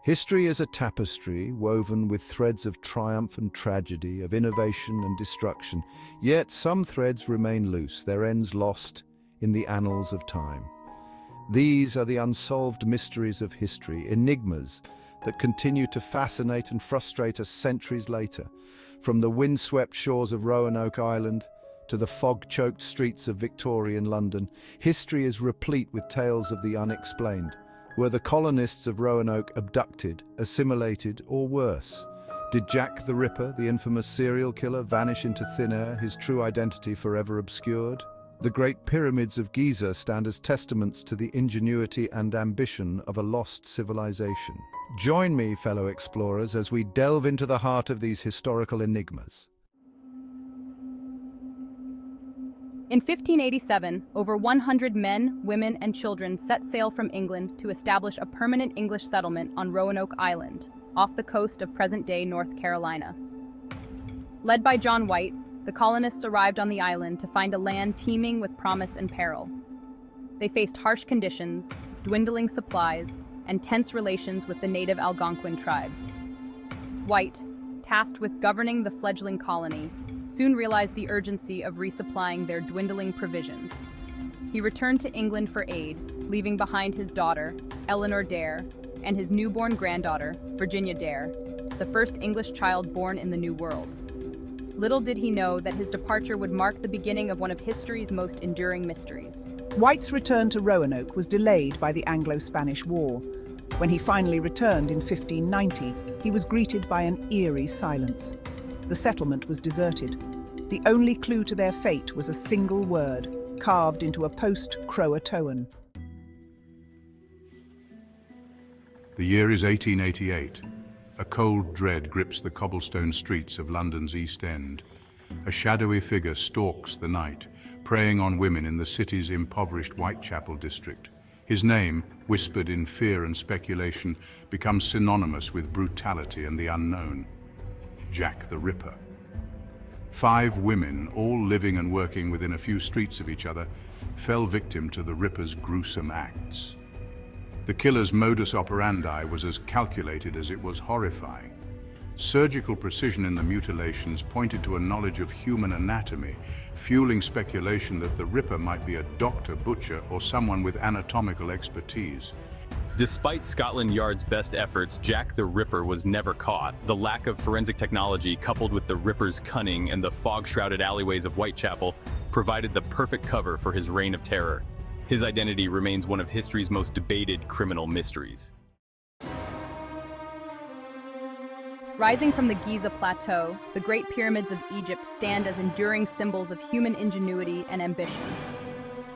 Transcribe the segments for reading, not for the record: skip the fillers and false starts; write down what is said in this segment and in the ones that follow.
History is a tapestry woven with threads of triumph and tragedy, of innovation and destruction. Yet some threads remain loose, their ends lost in the annals of time. These are the unsolved mysteries of history, enigmas that continue to fascinate and frustrate us centuries later. From the windswept shores of Roanoke Island to the fog-choked streets of Victorian London, history is replete with tales of the unexplained. Were the colonists of Roanoke abducted, assimilated, or worse? Did Jack the Ripper, the infamous serial killer, vanish into thin air, his true identity forever obscured? The Great Pyramids of Giza stand as testaments to the ingenuity and ambition of a lost civilization. Join me, fellow explorers, as we delve into the heart of these historical enigmas. In 1587, over 100 men, women, and children set sail from England to establish a permanent English settlement on Roanoke Island, off the coast of present-day North Carolina. Led by John White, the colonists arrived on the island to find a land teeming with promise and peril. They faced harsh conditions, dwindling supplies, and tense relations with the native Algonquin tribes. White, tasked with governing the fledgling colony, soon realized the urgency of resupplying their dwindling provisions. He returned to England for aid, leaving behind his daughter, Eleanor Dare, and his newborn granddaughter, Virginia Dare, the first English child born in the New World. Little did he know that his departure would mark the beginning of one of history's most enduring mysteries. White's return to Roanoke was delayed by the Anglo-Spanish War. When he finally returned in 1590, he was greeted by an eerie silence. The settlement was deserted. The only clue to their fate was a single word, carved into a post-Croatoan. The year is 1888. A cold dread grips the cobblestone streets of London's East End. A shadowy figure stalks the night, preying on women in the city's impoverished Whitechapel district. His name, whispered in fear and speculation, becomes synonymous with brutality and the unknown. Jack the Ripper. 5 women, all living and working within a few streets of each other, fell victim to the Ripper's gruesome acts. The killer's modus operandi was as calculated as it was horrifying. Surgical precision in the mutilations pointed to a knowledge of human anatomy, fueling speculation that the Ripper might be a doctor, butcher, or someone with anatomical expertise. Despite Scotland Yard's best efforts, Jack the Ripper was never caught. The lack of forensic technology, coupled with the Ripper's cunning and the fog-shrouded alleyways of Whitechapel, provided the perfect cover for his reign of terror. His identity remains one of history's most debated criminal mysteries. Rising from the Giza Plateau, the Great Pyramids of Egypt stand as enduring symbols of human ingenuity and ambition.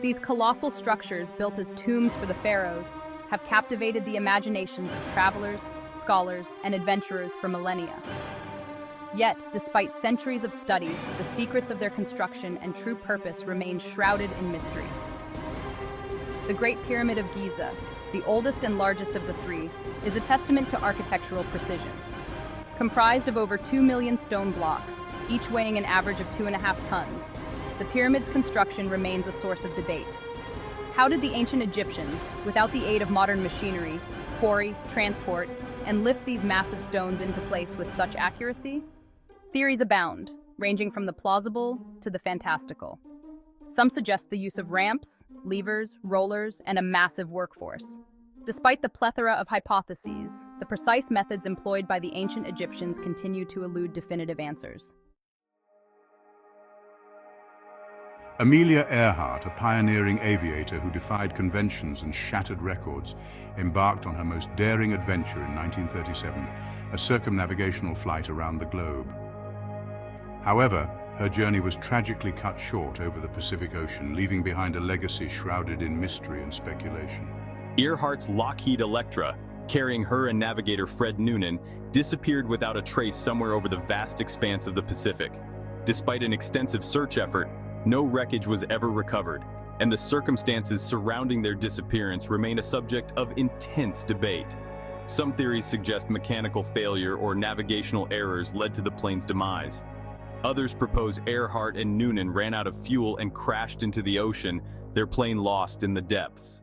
These colossal structures, built as tombs for the pharaohs, have captivated the imaginations of travelers, scholars, and adventurers for millennia. Yet, despite centuries of study, the secrets of their construction and true purpose remain shrouded in mystery. The Great Pyramid of Giza, the oldest and largest of the 3, is a testament to architectural precision. Comprised of over 2 million stone blocks, each weighing an average of 2.5 tons, the pyramid's construction remains a source of debate. How did the ancient Egyptians, without the aid of modern machinery, quarry, transport, and lift these massive stones into place with such accuracy? Theories abound, ranging from the plausible to the fantastical. Some suggest the use of ramps, levers, rollers, and a massive workforce. Despite the plethora of hypotheses, the precise methods employed by the ancient Egyptians continue to elude definitive answers. Amelia Earhart, a pioneering aviator who defied conventions and shattered records, embarked on her most daring adventure in 1937, a circumnavigational flight around the globe. However, her journey was tragically cut short over the Pacific Ocean, leaving behind a legacy shrouded in mystery and speculation. Earhart's Lockheed Electra, carrying her and navigator Fred Noonan, disappeared without a trace somewhere over the vast expanse of the Pacific. Despite an extensive search effort, no wreckage was ever recovered, and the circumstances surrounding their disappearance remain a subject of intense debate. Some theories suggest mechanical failure or navigational errors led to the plane's demise. Others propose Earhart and Noonan ran out of fuel and crashed into the ocean, their plane lost in the depths.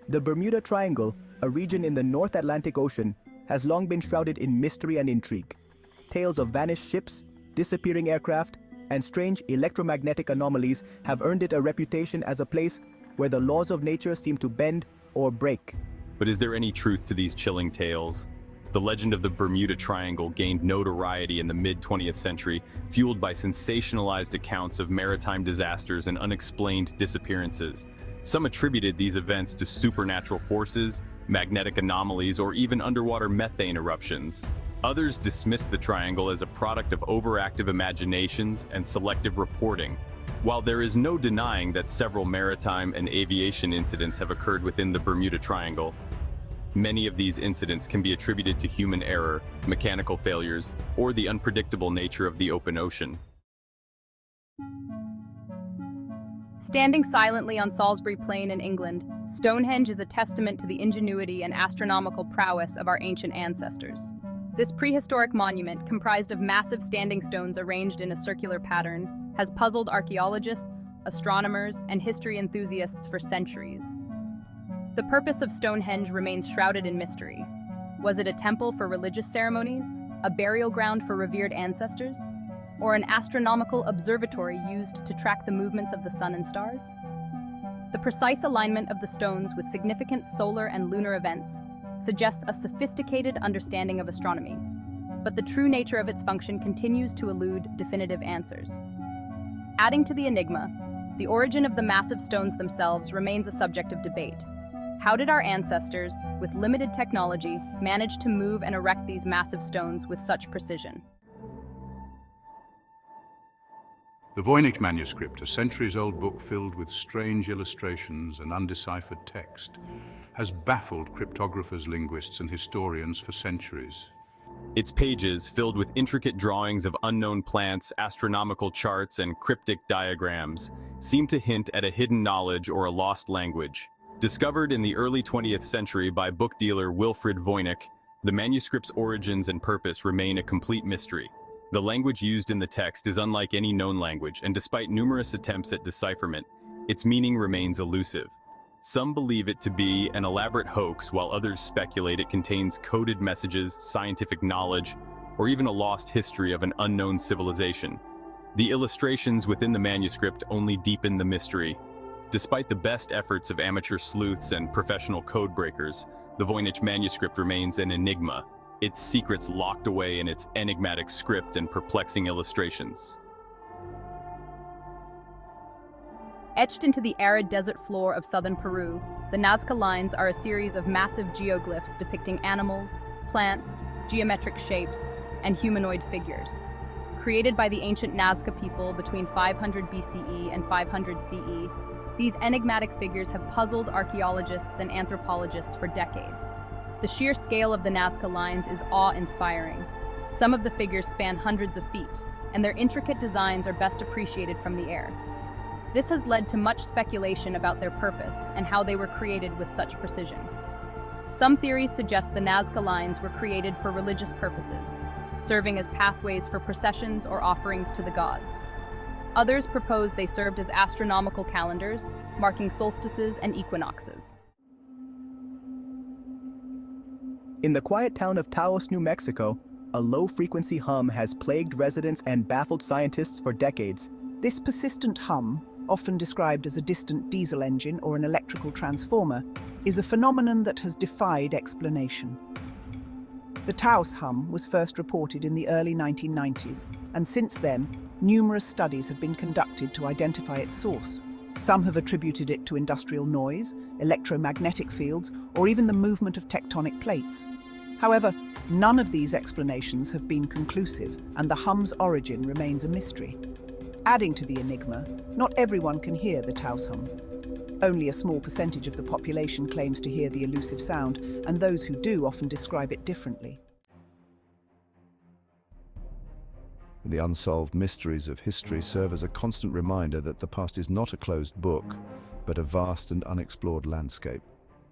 The Bermuda Triangle, a region in the North Atlantic Ocean, has long been shrouded in mystery and intrigue. Tales of vanished ships, disappearing aircraft, and strange electromagnetic anomalies have earned it a reputation as a place where the laws of nature seem to bend or break. But is there any truth to these chilling tales? The legend of the Bermuda Triangle gained notoriety in the mid-20th century, fueled by sensationalized accounts of maritime disasters and unexplained disappearances. Some attributed these events to supernatural forces, magnetic anomalies, or even underwater methane eruptions. Others dismissed the triangle as a product of overactive imaginations and selective reporting. While there is no denying that several maritime and aviation incidents have occurred within the Bermuda Triangle, many of these incidents can be attributed to human error, mechanical failures, or the unpredictable nature of the open ocean. Standing silently on Salisbury Plain in England, Stonehenge is a testament to the ingenuity and astronomical prowess of our ancient ancestors. This prehistoric monument, comprised of massive standing stones arranged in a circular pattern, has puzzled archaeologists, astronomers, and history enthusiasts for centuries. The purpose of Stonehenge remains shrouded in mystery. Was it a temple for religious ceremonies, a burial ground for revered ancestors, or an astronomical observatory used to track the movements of the sun and stars? The precise alignment of the stones with significant solar and lunar events suggests a sophisticated understanding of astronomy, but the true nature of its function continues to elude definitive answers. Adding to the enigma, the origin of the massive stones themselves remains a subject of debate. How did our ancestors, with limited technology, manage to move and erect these massive stones with such precision? The Voynich manuscript, a centuries-old book filled with strange illustrations and undeciphered text, has baffled cryptographers, linguists, and historians for centuries. Its pages, filled with intricate drawings of unknown plants, astronomical charts, and cryptic diagrams, seem to hint at a hidden knowledge or a lost language. Discovered in the early 20th century by book dealer Wilfrid Voynich, the manuscript's origins and purpose remain a complete mystery. The language used in the text is unlike any known language, and despite numerous attempts at decipherment, its meaning remains elusive. Some believe it to be an elaborate hoax, while others speculate it contains coded messages, scientific knowledge, or even a lost history of an unknown civilization. The illustrations within the manuscript only deepen the mystery. Despite the best efforts of amateur sleuths and professional code breakers, the Voynich manuscript remains an enigma, its secrets locked away in its enigmatic script and perplexing illustrations. Etched into the arid desert floor of southern Peru, the Nazca lines are a series of massive geoglyphs depicting animals, plants, geometric shapes, and humanoid figures. Created by the ancient Nazca people between 500 BCE and 500 CE, these enigmatic figures have puzzled archaeologists and anthropologists for decades. The sheer scale of the Nazca lines is awe-inspiring. Some of the figures span hundreds of feet, and their intricate designs are best appreciated from the air. This has led to much speculation about their purpose and how they were created with such precision. Some theories suggest the Nazca lines were created for religious purposes, serving as pathways for processions or offerings to the gods. Others propose they served as astronomical calendars, marking solstices and equinoxes. In the quiet town of Taos, New Mexico, a low-frequency hum has plagued residents and baffled scientists for decades. This persistent hum, often described as a distant diesel engine or an electrical transformer, is a phenomenon that has defied explanation. The Taos hum was first reported in the early 1990s, and since then, numerous studies have been conducted to identify its source. Some have attributed it to industrial noise, electromagnetic fields, or even the movement of tectonic plates. However, none of these explanations have been conclusive, and the hum's origin remains a mystery. Adding to the enigma, not everyone can hear the Taos hum. Only a small percentage of the population claims to hear the elusive sound, and those who do often describe it differently. The unsolved mysteries of history serve as a constant reminder that the past is not a closed book, but a vast and unexplored landscape.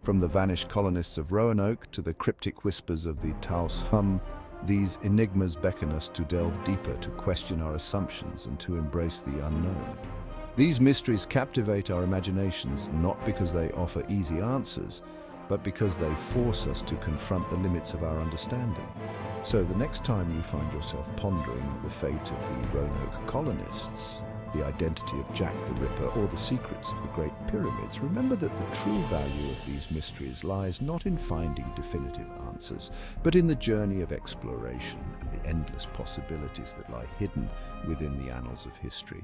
From the vanished colonists of Roanoke to the cryptic whispers of the Taos hum, these enigmas beckon us to delve deeper, to question our assumptions, and to embrace the unknown. These mysteries captivate our imaginations not because they offer easy answers, but because they force us to confront the limits of our understanding. So the next time you find yourself pondering the fate of the Roanoke colonists, the identity of Jack the Ripper, or the secrets of the Great Pyramids, remember that the true value of these mysteries lies not in finding definitive answers, but in the journey of exploration and the endless possibilities that lie hidden within the annals of history.